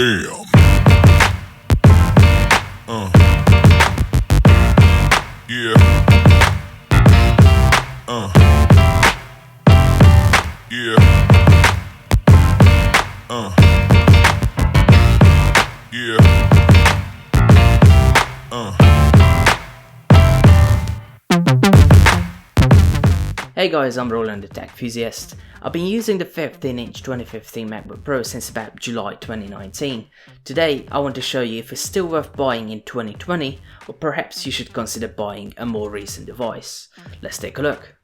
Damn. Yeah. Yeah. Yeah. Hey guys, I'm Roland the Techusiast. I've been using the 15-inch 2015 MacBook Pro since about July 2019. Today, I want to show you if it's still worth buying in 2020, or perhaps you should consider buying a more recent device. Let's take a look.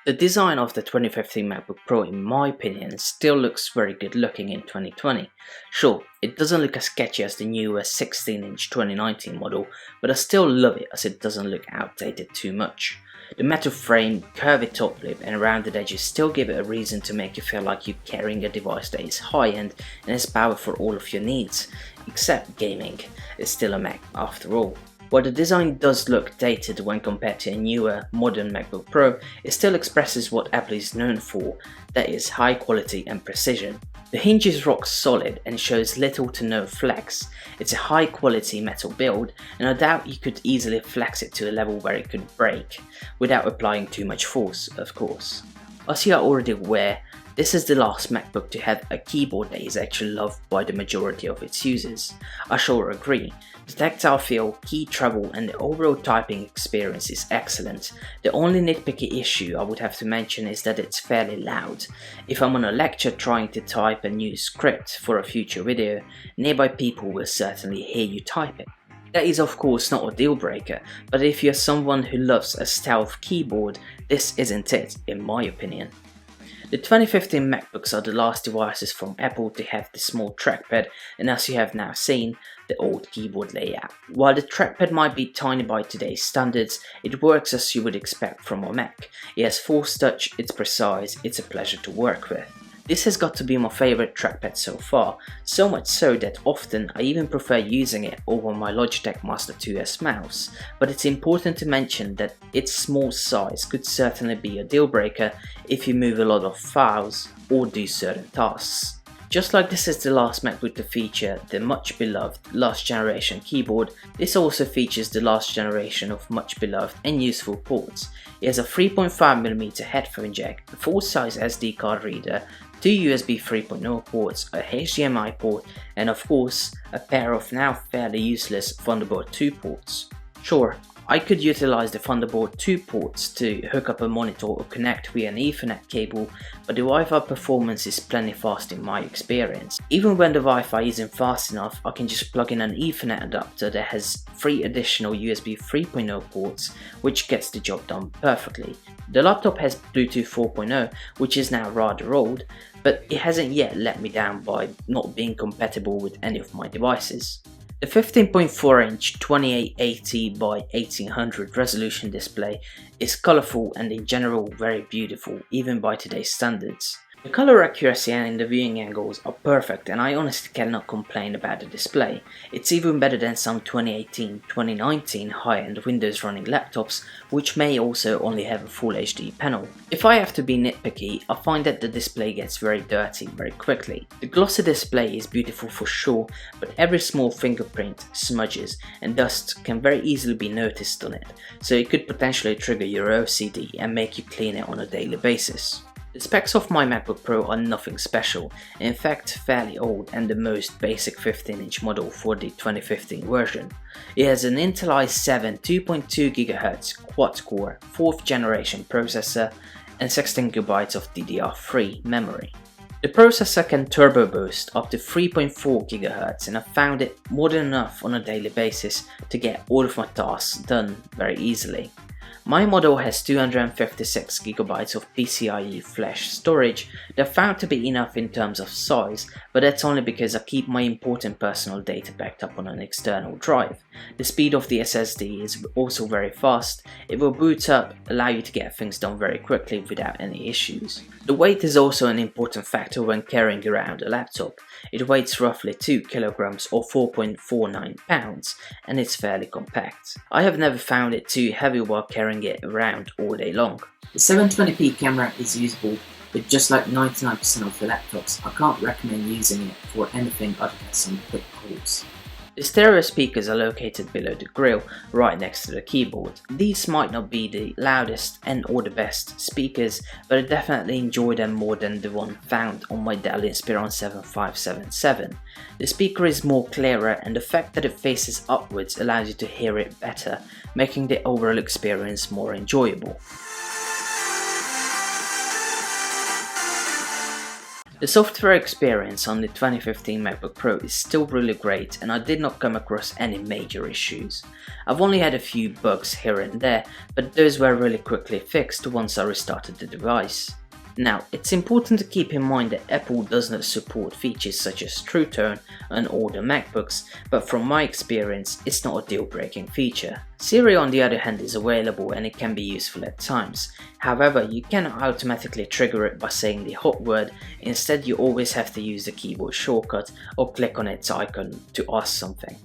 The design of the 2015 MacBook Pro, in my opinion, still looks very good looking in 2020. Sure, it doesn't look as sketchy as the newer 16-inch 2019 model, but I still love it as it doesn't look outdated too much. The metal frame, curvy top lip and rounded edges still give it a reason to make you feel like you're carrying a device that is high-end and has power for all of your needs, except gaming. It's still a Mac after all. While the design does look dated when compared to a newer, modern MacBook Pro, it still expresses what Apple is known for, that is high quality and precision. The hinge is rock solid and shows little to no flex. It's a high quality metal build, and I doubt you could easily flex it to a level where it could break, without applying too much force, of course. As you are already aware, this is the last MacBook to have a keyboard that is actually loved by the majority of its users. I sure agree. The tactile feel, key travel and the overall typing experience is excellent. The only nitpicky issue I would have to mention is that it's fairly loud. If I'm on a lecture trying to type a new script for a future video, nearby people will certainly hear you type it. That is of course not a deal breaker, but if you're someone who loves a stealth keyboard, this isn't it, in my opinion. The 2015 MacBooks are the last devices from Apple to have the small trackpad and, as you have now seen, the old keyboard layout. While the trackpad might be tiny by today's standards, it works as you would expect from a Mac. It has Force Touch, it's precise, it's a pleasure to work with. This has got to be my favourite trackpad so far, so much so that often I even prefer using it over my Logitech Master 2S mouse, but it's important to mention that its small size could certainly be a deal breaker if you move a lot of files or do certain tasks. Just like this is the last MacBook to feature the much beloved last generation keyboard, this also features the last generation of much beloved and useful ports. It has a 3.5mm headphone jack, a full-size SD card reader, two USB 3.0 ports, a HDMI port, and of course, a pair of now fairly useless Thunderbolt 2 ports. Sure, I could utilize the Thunderbolt 2 ports to hook up a monitor or connect via an Ethernet cable, but the Wi-Fi performance is plenty fast in my experience. Even when the Wi-Fi isn't fast enough, I can just plug in an Ethernet adapter that has 3 additional USB 3.0 ports, which gets the job done perfectly. The laptop has Bluetooth 4.0, which is now rather old, but it hasn't yet let me down by not being compatible with any of my devices. The 15.4-inch 2880 by 1800 resolution display is colourful and in general very beautiful, even by today's standards. The colour accuracy and the viewing angles are perfect, and I honestly cannot complain about the display. It's even better than some 2018-2019 high-end Windows running laptops, which may also only have a Full HD panel. If I have to be nitpicky, I find that the display gets very dirty very quickly. The glossy display is beautiful for sure, but every small fingerprint, smudges and dust can very easily be noticed on it, so it could potentially trigger your OCD and make you clean it on a daily basis. The specs of my MacBook Pro are nothing special, in fact fairly old and the most basic 15-inch model for the 2015 version. It has an Intel i7 2.2 GHz quad-core 4th generation processor and 16GB of DDR3 memory. The processor can turbo boost up to 3.4 GHz, and I found it more than enough on a daily basis to get all of my tasks done very easily. My model has 256GB of PCIe flash storage that I found to be enough in terms of size, but that's only because I keep my important personal data backed up on an external drive. The speed of the SSD is also very fast. It will boot up, allow you to get things done very quickly without any issues. The weight is also an important factor when carrying around a laptop. It weighs roughly 2 kilograms or 4.49 pounds, and it's fairly compact. I have never found it too heavy while carrying it around all day long. The 720p camera is usable but just like 99% of the laptops, I can't recommend using it for anything other than some quick calls. The stereo speakers are located below the grille, right next to the keyboard. These might not be the loudest or the best speakers, but I definitely enjoy them more than the one found on my Dell Inspiron 7577. The speaker is more clearer, and the fact that it faces upwards allows you to hear it better, making the overall experience more enjoyable. The software experience on the 2015 MacBook Pro is still really great, and I did not come across any major issues. I've only had a few bugs here and there, but those were really quickly fixed once I restarted the device. Now, it's important to keep in mind that Apple does not support features such as True Tone on older MacBooks, but from my experience, it's not a deal-breaking feature. Siri, on the other hand, is available and it can be useful at times. However, you cannot automatically trigger it by saying the hot word. Instead, you always have to use the keyboard shortcut or click on its icon to ask something.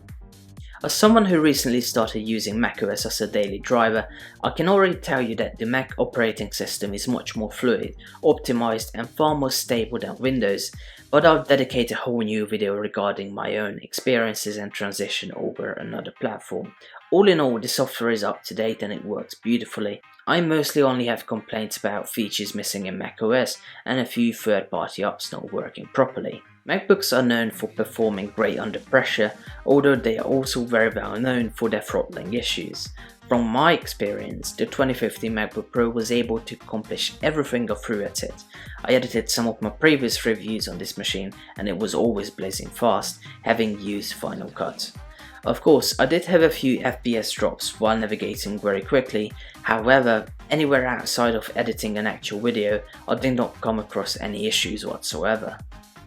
As someone who recently started using macOS as a daily driver, I can already tell you that the Mac operating system is much more fluid, optimized and far more stable than Windows, but I'll dedicate a whole new video regarding my own experiences and transition over another platform. All in all, the software is up to date and it works beautifully. I mostly only have complaints about features missing in macOS and a few third-party apps not working properly. MacBooks are known for performing great under pressure, although they are also very well known for their throttling issues. From my experience, the 2015 MacBook Pro was able to accomplish everything I threw at it. I edited some of my previous reviews on this machine and it was always blazing fast, having used Final Cut. Of course, I did have a few FPS drops while navigating very quickly. However, anywhere outside of editing an actual video, I did not come across any issues whatsoever.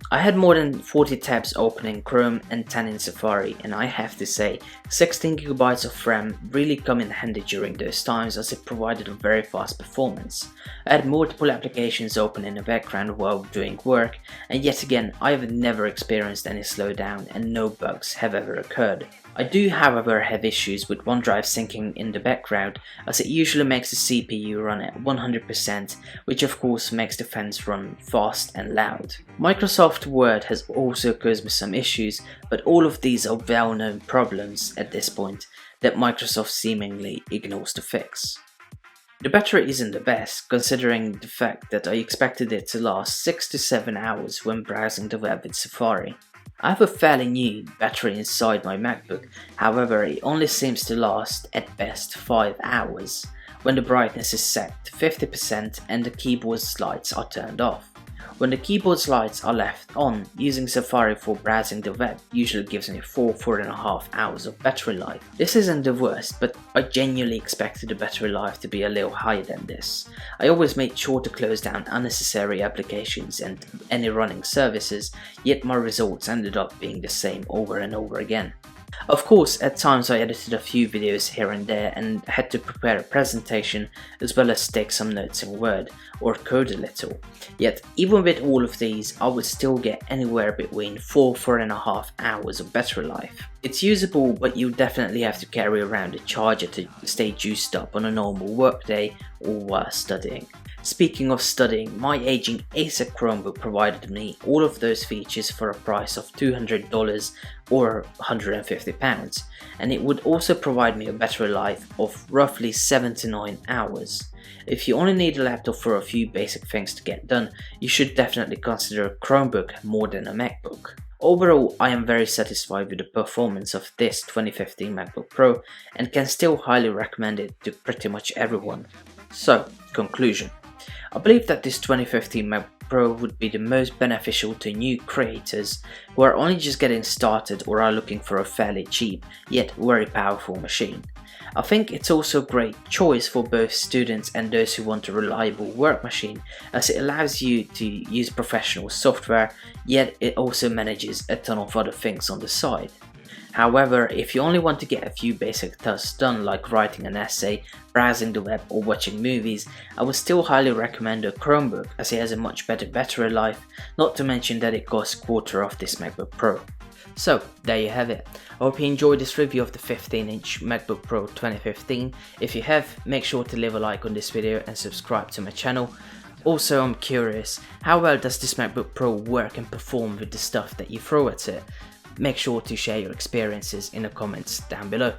I had more than 40 tabs open in Chrome and 10 in Safari, and I have to say, 16GB of RAM really come in handy during those times as it provided a very fast performance. I had multiple applications open in the background while doing work, and yet again I have never experienced any slowdown and no bugs have ever occurred. I do however have issues with OneDrive syncing in the background, as it usually makes the CPU run at 100%, which of course makes the fans run fast and loud. Microsoft Word has also caused me some issues, but all of these are well-known problems at this point that Microsoft seemingly ignores to fix. The battery isn't the best, considering the fact that I expected it to last 6 to 7 hours when browsing the web with Safari. I have a fairly new battery inside my MacBook, however it only seems to last at best 5 hours when the brightness is set to 50% and the keyboard's lights are turned off. When the keyboard's lights are left on, using Safari for browsing the web usually gives me 4.5 hours of battery life. This isn't the worst, but I genuinely expected the battery life to be a little higher than this. I always made sure to close down unnecessary applications and any running services, yet my results ended up being the same over and over again. Of course, at times I edited a few videos here and there and had to prepare a presentation as well as take some notes in Word or code a little. Yet, even with all of these, I would still get anywhere between 4.5 hours of battery life. It's usable, but you definitely have to carry around a charger to stay juiced up on a normal workday or while studying. Speaking of studying, my aging Acer Chromebook provided me all of those features for a price of $200 or £150, and it would also provide me a battery life of roughly 7 to 9 hours. If you only need a laptop for a few basic things to get done, you should definitely consider a Chromebook more than a MacBook. Overall, I am very satisfied with the performance of this 2015 MacBook Pro and can still highly recommend it to pretty much everyone. So, conclusion. I believe that this 2015 MacBook Pro would be the most beneficial to new creators who are only just getting started or are looking for a fairly cheap yet very powerful machine. I think it's also a great choice for both students and those who want a reliable work machine, as it allows you to use professional software, yet it also manages a ton of other things on the side. However, if you only want to get a few basic tasks done like writing an essay, browsing the web or watching movies, I would still highly recommend a Chromebook, as it has a much better battery life, not to mention that it costs a quarter of this MacBook Pro. So, there you have it. I hope you enjoyed this review of the 15-inch MacBook Pro 2015. If you have, make sure to leave a like on this video and subscribe to my channel. Also, I'm curious, how well does this MacBook Pro work and perform with the stuff that you throw at it? Make sure to share your experiences in the comments down below.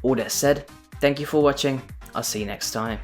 All that said, thank you for watching, I'll see you next time.